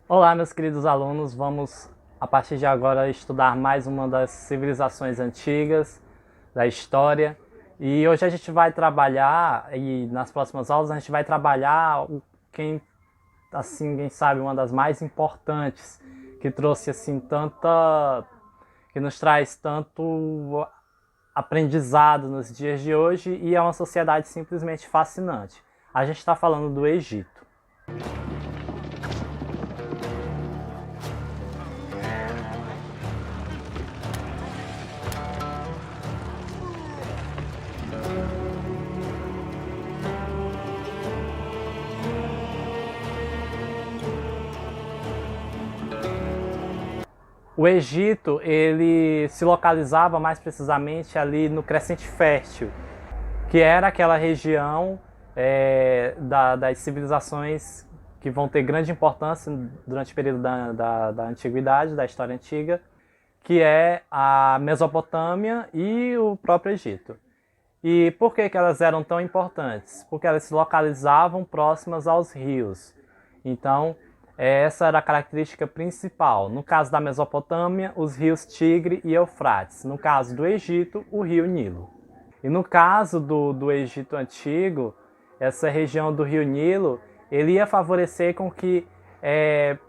Olá, meus queridos alunos, vamos a partir de agora estudar mais uma das civilizações antigas da história. E hoje a gente vai trabalhar, e nas próximas aulas a gente vai trabalhar quem, assim, quem sabe, uma das mais importantes, que trouxe assim que nos traz tanto aprendizado nos dias de hoje e é uma sociedade simplesmente fascinante. A gente está falando do Egito. O Egito, ele se localizava mais precisamente ali no Crescente Fértil, que era aquela região das civilizações que vão ter grande importância durante o período da antiguidade, da história antiga, que é a Mesopotâmia e o próprio Egito. E por que elas eram tão importantes? Porque elas se localizavam próximas aos rios. Então, essa era a característica principal. No caso da Mesopotâmia, os rios Tigre e Eufrates. No caso do Egito, o rio Nilo. E no caso do Egito Antigo, essa região do rio Nilo, ele ia favorecer com que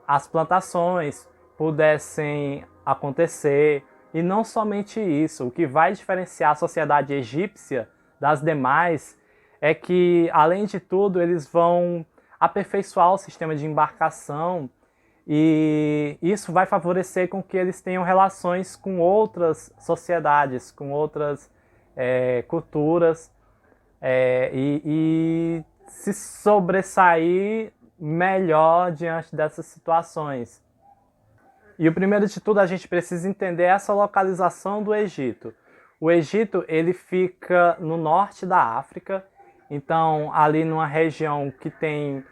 as plantações pudessem acontecer. E não somente isso, o que vai diferenciar a sociedade egípcia das demais é que, além de tudo, eles vão aperfeiçoar o sistema de embarcação e isso vai favorecer com que eles tenham relações com outras sociedades, com outras culturas e se sobressair melhor diante dessas situações. E o primeiro de tudo a gente precisa entender essa localização do Egito. O Egito ele fica no norte da África, então ali numa região que tem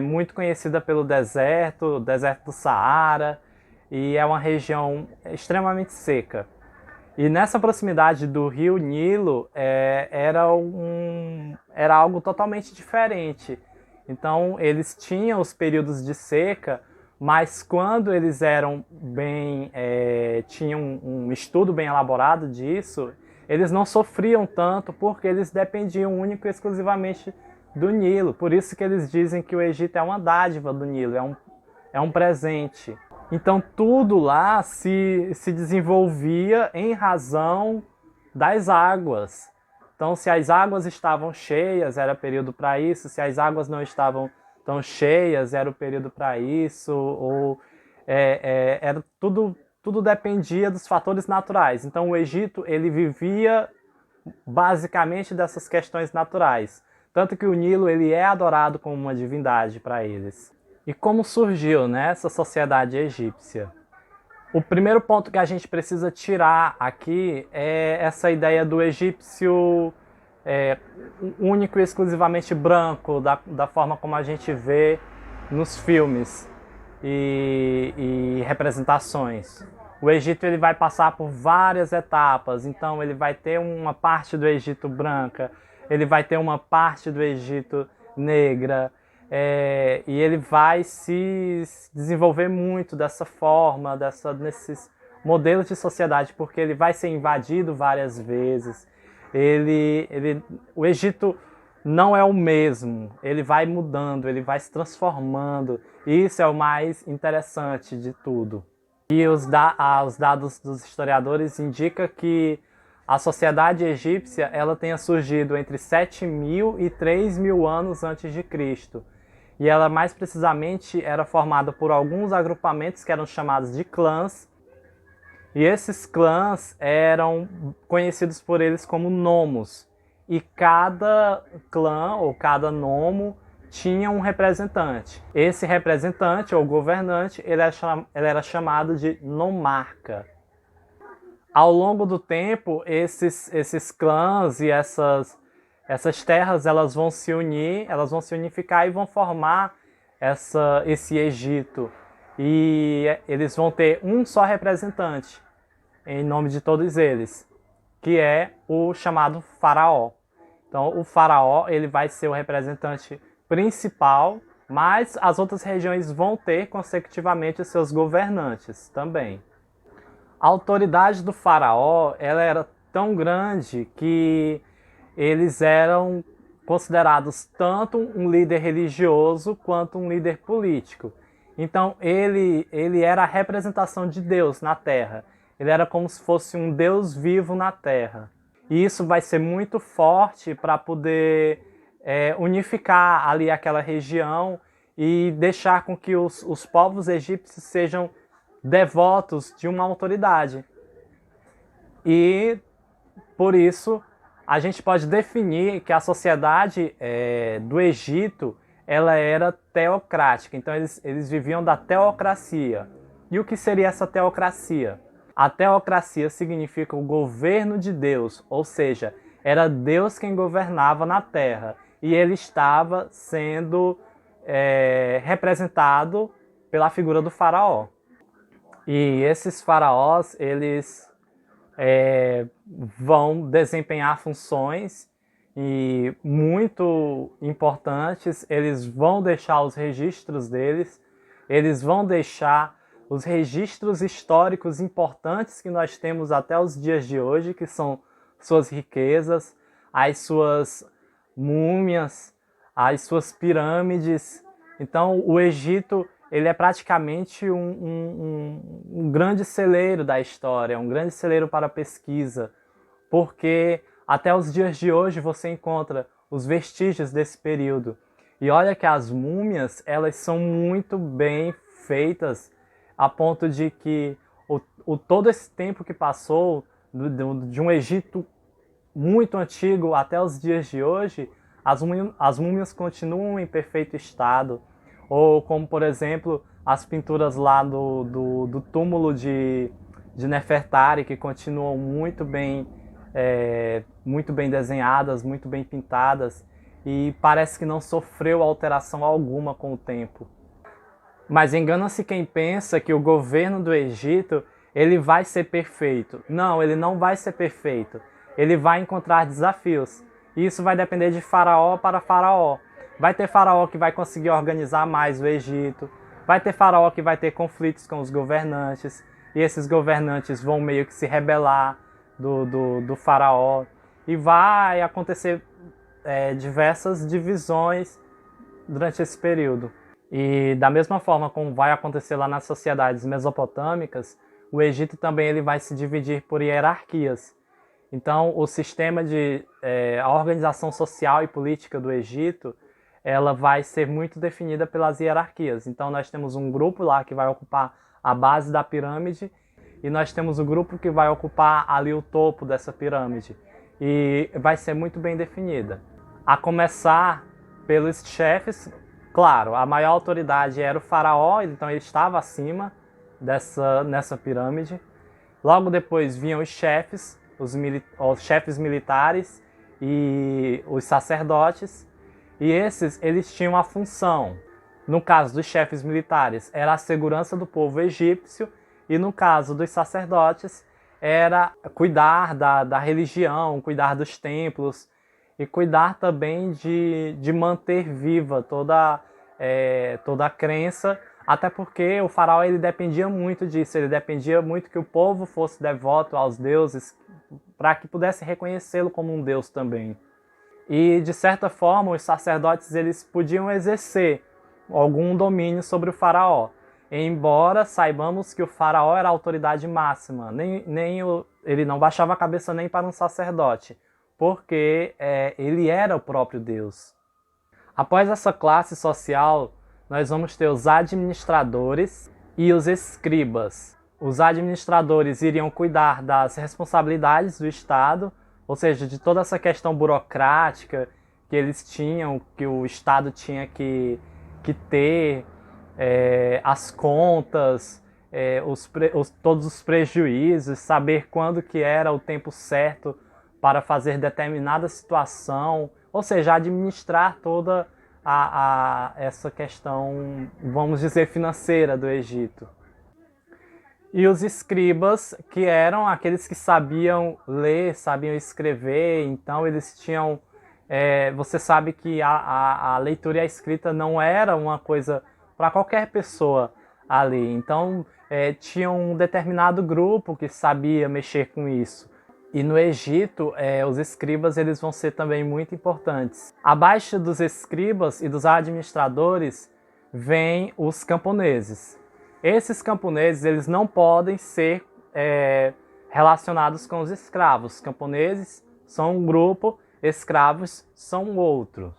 muito conhecida pelo deserto, o deserto do Saara, e é uma região extremamente seca. E nessa proximidade do rio Nilo era algo totalmente diferente. Então eles tinham os períodos de seca, mas quando eles eram tinham um estudo bem elaborado disso, eles não sofriam tanto porque eles dependiam único e exclusivamente do Nilo. Por isso que eles dizem que o Egito é uma dádiva do Nilo, é um presente. Então tudo lá se desenvolvia em razão das águas. Então se as águas estavam cheias, era período para isso. Se as águas não estavam tão cheias, era o período para isso. Ou era tudo dependia dos fatores naturais. Então o Egito ele vivia basicamente dessas questões naturais. Tanto que o Nilo ele é adorado como uma divindade para eles. E como surgiu, né, essa sociedade egípcia? O primeiro ponto que a gente precisa tirar aqui é essa ideia do egípcio único e exclusivamente branco, da forma como a gente vê nos filmes e representações. O Egito ele vai passar por várias etapas, então ele vai ter uma parte do Egito branca, ele vai ter uma parte do Egito negra, e ele vai se desenvolver muito dessa forma, nesses modelos de sociedade, porque ele vai ser invadido várias vezes. O Egito não é o mesmo, ele vai mudando, ele vai se transformando. E isso é o mais interessante de tudo. E os dados dos historiadores indicam que a sociedade egípcia ela tenha surgido entre 7.000 e 3.000 anos antes de Cristo. E ela mais precisamente era formada por alguns agrupamentos que eram chamados de clãs. E esses clãs eram conhecidos por eles como nomos. E cada clã ou cada nomo tinha um representante. Esse representante ou governante ele era chamado de nomarca. Ao longo do tempo, esses clãs e essas terras elas vão se unir, elas vão se unificar e vão formar esse Egito. E eles vão ter um só representante em nome de todos eles, que é o chamado faraó. Então o faraó ele vai ser o representante principal mas as outras regiões vão ter consecutivamente os seus governantes também. A autoridade do faraó, ela era tão grande que eles eram considerados tanto um líder religioso quanto um líder político. Então ele era a representação de Deus na Terra. Ele era como se fosse um Deus vivo na Terra. E isso vai ser muito forte para poder unificar ali aquela região e deixar com que os povos egípcios sejam devotos de uma autoridade. E por isso a gente pode definir que a sociedade do Egito ela era teocrática. Então eles viviam da teocracia. E o que seria essa teocracia? A teocracia significa o governo de Deus, ou seja, era Deus quem governava na terra. E ele estava sendo representado pela figura do faraó. E esses faraós, eles vão desempenhar funções e muito importantes. Eles vão deixar os registros deles, eles vão deixar os registros históricos importantes que nós temos até os dias de hoje, que são suas riquezas, as suas múmias, as suas pirâmides. Então o Egito ele é praticamente um grande celeiro da história, um grande celeiro para a pesquisa, porque até os dias de hoje você encontra os vestígios desse período. E olha que as múmias, elas são muito bem feitas, a ponto de que todo esse tempo que passou, de um Egito muito antigo até os dias de hoje, as múmias continuam em perfeito estado. Ou como, por exemplo, as pinturas lá do túmulo de Nefertari, que continuam muito bem desenhadas, muito bem pintadas, e parece que não sofreu alteração alguma com o tempo. Mas engana-se quem pensa que o governo do Egito ele vai ser perfeito. Não, ele não vai ser perfeito. Ele vai encontrar desafios. E isso vai depender de faraó para faraó. Vai ter faraó que vai conseguir organizar mais o Egito. Vai ter faraó que vai ter conflitos com os governantes. E esses governantes vão meio que se rebelar do faraó. E vai acontecer diversas divisões durante esse período. E da mesma forma como vai acontecer lá nas sociedades mesopotâmicas, o Egito também ele vai se dividir por hierarquias. Então, o sistema a organização social e política do Egito, ela vai ser muito definida pelas hierarquias. Então, nós temos um grupo lá que vai ocupar a base da pirâmide e nós temos o grupo que vai ocupar ali o topo dessa pirâmide. E vai ser muito bem definida. A começar pelos chefes. Claro, a maior autoridade era o faraó, então ele estava acima nessa pirâmide. Logo depois vinham os chefes, os chefes militares e os sacerdotes. E eles tinham a função, no caso dos chefes militares, era a segurança do povo egípcio, e no caso dos sacerdotes, era cuidar da religião, cuidar dos templos, e cuidar também de manter viva toda a crença, até porque o faraó ele dependia muito disso, ele dependia muito que o povo fosse devoto aos deuses, para que pudesse reconhecê-lo como um deus também. E, de certa forma, os sacerdotes eles podiam exercer algum domínio sobre o faraó, embora saibamos que o faraó era a autoridade máxima, ele não baixava a cabeça nem para um sacerdote, porque ele era o próprio Deus. Após essa classe social, nós vamos ter os administradores e os escribas. Os administradores iriam cuidar das responsabilidades do Estado, ou seja, de toda essa questão burocrática que eles tinham, que o Estado tinha que ter, as contas, todos os prejuízos, saber quando que era o tempo certo para fazer determinada situação, ou seja, administrar toda essa questão, vamos dizer, financeira do Egito. E os escribas, que eram aqueles que sabiam ler, sabiam escrever, então eles tinham você sabe que a leitura e a escrita não era uma coisa para qualquer pessoa ali. Então, tinha um determinado grupo que sabia mexer com isso. E no Egito, os escribas eles vão ser também muito importantes. Abaixo dos escribas e dos administradores, vêm os camponeses. Esses camponeses eles não podem ser relacionados com os escravos. Os camponeses são um grupo, escravos são outro.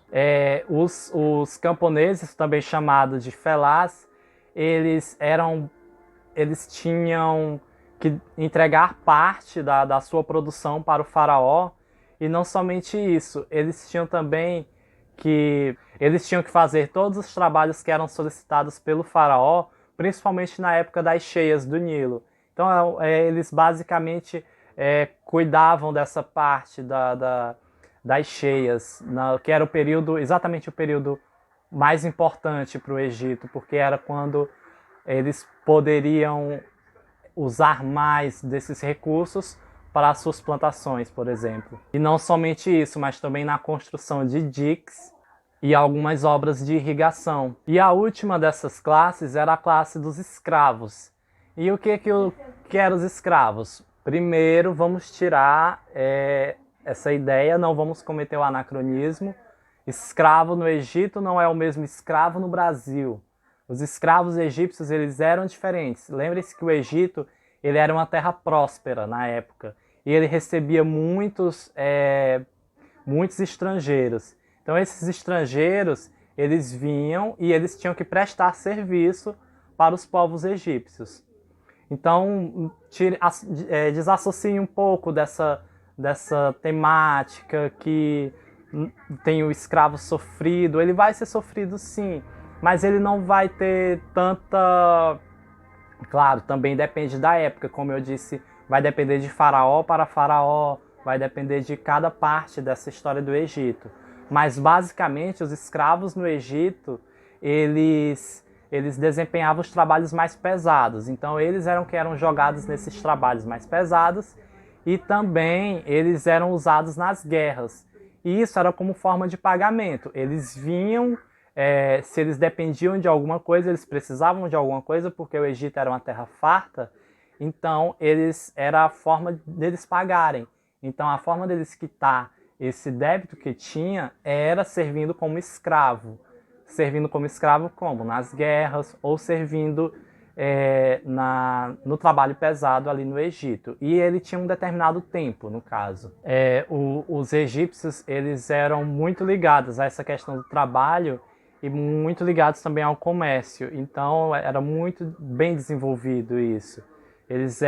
Os camponeses, também chamados de felás, eles tinham que entregar parte da sua produção para o faraó, e não somente isso, eles tinham que fazer todos os trabalhos que eram solicitados pelo faraó, principalmente na época das cheias do Nilo. Então eles basicamente cuidavam dessa parte das cheias, que era exatamente o período mais importante para o Egito, porque era quando eles poderiam usar mais desses recursos para as suas plantações, por exemplo. E não somente isso, mas também na construção de diques e algumas obras de irrigação. E a última dessas classes era a classe dos escravos. E o que eram os escravos? Primeiro, vamos tirar essa ideia, não vamos cometer o anacronismo. Escravo no Egito não é o mesmo escravo no Brasil. Os escravos egípcios eles eram diferentes. Lembre-se que o Egito ele era uma terra próspera na época e ele recebia muitos estrangeiros. Então esses estrangeiros eles vinham e eles tinham que prestar serviço para os povos egípcios. Então desassocie um pouco dessa temática que tem o escravo sofrido. Ele vai ser sofrido sim, mas ele não vai ter tanta... Claro, também depende da época, como eu disse, vai depender de faraó para faraó, vai depender de cada parte dessa história do Egito. Mas basicamente os escravos no Egito, eles desempenhavam os trabalhos mais pesados. Então eles eram jogados nesses trabalhos mais pesados e também eles eram usados nas guerras. E isso era como forma de pagamento. Eles vinham... se eles dependiam de alguma coisa, eles precisavam de alguma coisa, porque o Egito era uma terra farta, então era a forma deles pagarem. Então a forma deles quitar esse débito que tinha era servindo como escravo. Servindo como escravo como? Nas guerras ou servindo no trabalho pesado ali no Egito. E ele tinha um determinado tempo, no caso. Os egípcios eles eram muito ligados a essa questão do trabalho e muito ligados também ao comércio. Então era muito bem desenvolvido isso. Eles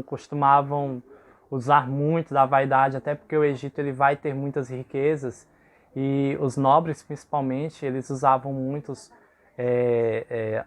costumavam usar muito da vaidade, até porque o Egito ele vai ter muitas riquezas e os nobres principalmente, eles usavam muitos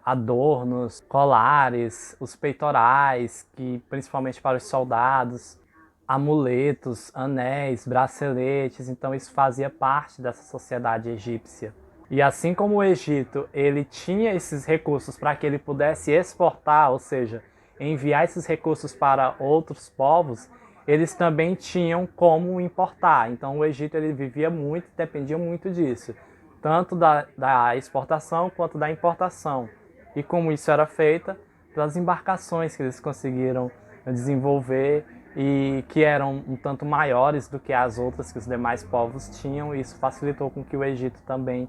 adornos, colares, os peitorais, que principalmente para os soldados, amuletos, anéis, braceletes. Então isso fazia parte dessa sociedade egípcia. E assim como o Egito ele tinha esses recursos para que ele pudesse exportar, ou seja, enviar esses recursos para outros povos, eles também tinham como importar. Então o Egito ele vivia muito, dependia muito disso, tanto da exportação quanto da importação. E como isso era feito? Pelas embarcações que eles conseguiram desenvolver e que eram um tanto maiores do que as outras que os demais povos tinham, e isso facilitou com que o Egito também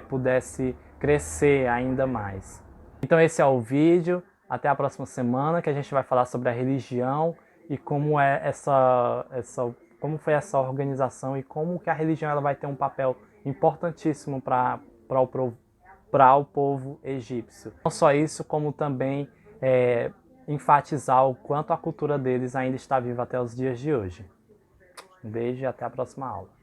pudesse crescer ainda mais. Então esse é o vídeo, até a próxima semana, que a gente vai falar sobre a religião e como como foi essa organização e como que a religião ela vai ter um papel importantíssimo para o povo egípcio. Não só isso, como também enfatizar o quanto a cultura deles ainda está viva até os dias de hoje. Um beijo e até a próxima aula.